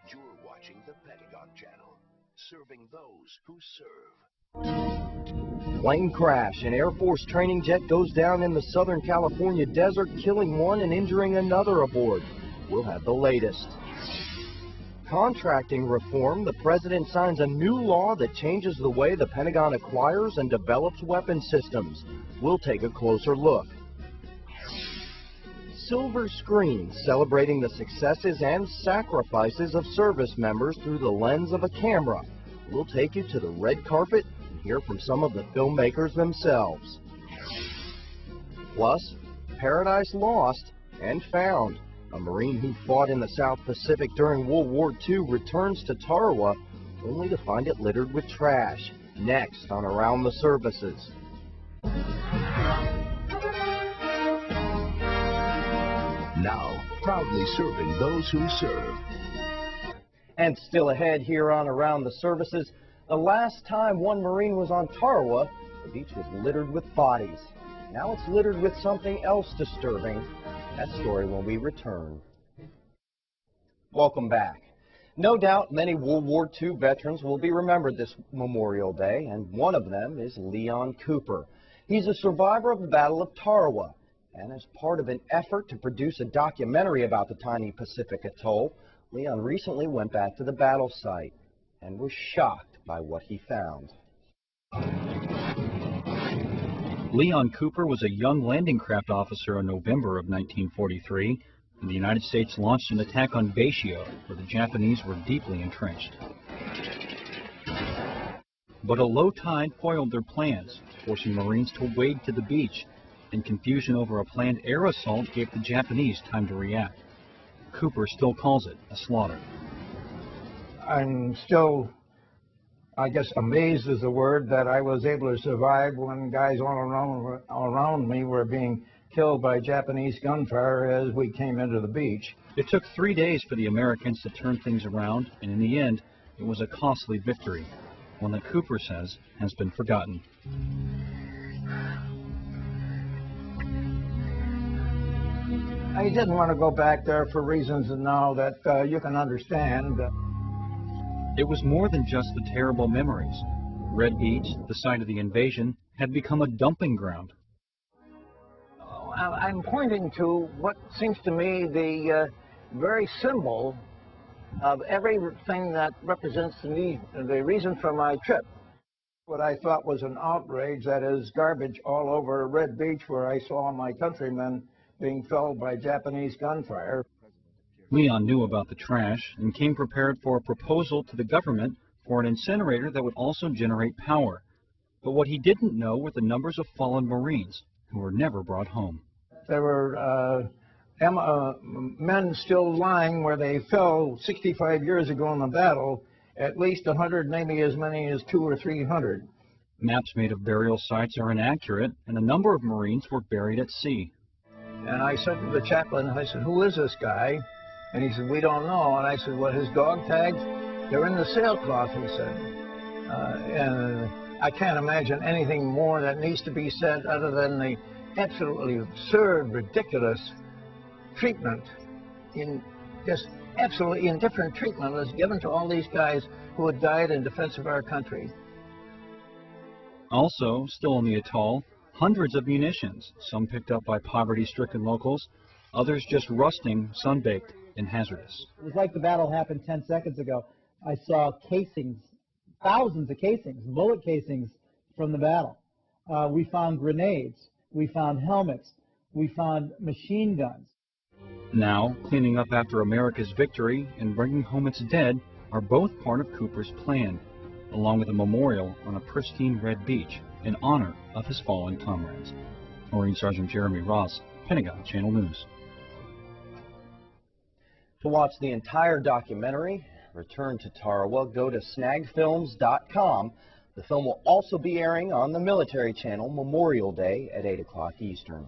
You're watching the Pentagon Channel, serving those who serve. Plane crash. An Air Force training jet goes down in the Southern California desert, killing one and injuring another aboard. We'll have the latest. Contracting reform. The president signs a new law that changes the way the Pentagon acquires and develops weapon systems. We'll take a closer look. Silver screen, celebrating the successes and sacrifices of service members through the lens of a camera. We'll take you to the red carpet and hear from some of the filmmakers themselves. Plus, Paradise Lost and Found. A Marine who fought in the South Pacific during World War II returns to Tarawa, only to find it littered with trash. Next on Around the Services. Now, proudly serving those who serve. And still ahead here on Around the Services, the last time one Marine was on Tarawa, the beach was littered with bodies. Now it's littered with something else disturbing. That story when we return. Welcome back. No doubt many World War II veterans will be remembered this Memorial Day, and one of them is Leon Cooper. He's a survivor of the Battle of Tarawa, and as part of an effort to produce a documentary about the tiny Pacific atoll, Leon recently went back to the battle site and was shocked by what he found. Leon Cooper was a young landing craft officer in November of 1943, and the United States launched an attack on Baishio, where the Japanese were deeply entrenched. But a low tide foiled their plans, forcing Marines to wade to the beach, and confusion over a planned air assault gave the Japanese time to react. Cooper still calls it a slaughter. I'm still, I guess, amazed is the word, that I was able to survive when guys all around me were being killed by Japanese gunfire as we came into the beach. It took 3 days for the Americans to turn things around, and in the end, it was a costly victory, one that Cooper says has been forgotten. I didn't want to go back there for reasons now that you can understand. It was more than just the terrible memories. Red Beach, the site of the invasion, had become a dumping ground. I'm pointing to what seems to me the very symbol of everything that represents the reason for my trip. What I thought was an outrage, that is garbage all over Red Beach, where I saw my countrymen being felled by Japanese gunfire. Leon knew about the trash and came prepared for a proposal to the government for an incinerator that would also generate power. But what he didn't know were the numbers of fallen Marines who were never brought home. There were men still lying where they fell 65 years ago in the battle, at least 100, maybe as many as 200 or 300. Maps made of burial sites are inaccurate, and a number of Marines were buried at sea. And I said to the chaplain, I said, "Who is this guy?" And he said, "We don't know." And I said, "What, his dog tags?" "They're in the sailcloth," he said. And I can't imagine anything more that needs to be said other than the absolutely absurd, ridiculous treatment, just absolutely indifferent treatment was given to all these guys who had died in defense of our country. Also, still on the atoll, hundreds of munitions, some picked up by poverty-stricken locals, others just rusting, sun-baked, and hazardous. It was like the battle happened 10 seconds ago. I saw casings, thousands of casings, bullet casings from the battle. We found grenades. We found helmets. We found machine guns. Now, cleaning up after America's victory and bringing home its dead are both part of Cooper's plan, along with a memorial on a pristine red beach in honor of his fallen comrades. Marine Sergeant Jeremy Ross, Pentagon Channel News. To watch the entire documentary, Return to Tarawa, go to snagfilms.com. The film will also be airing on the Military Channel Memorial Day at 8 o'clock Eastern.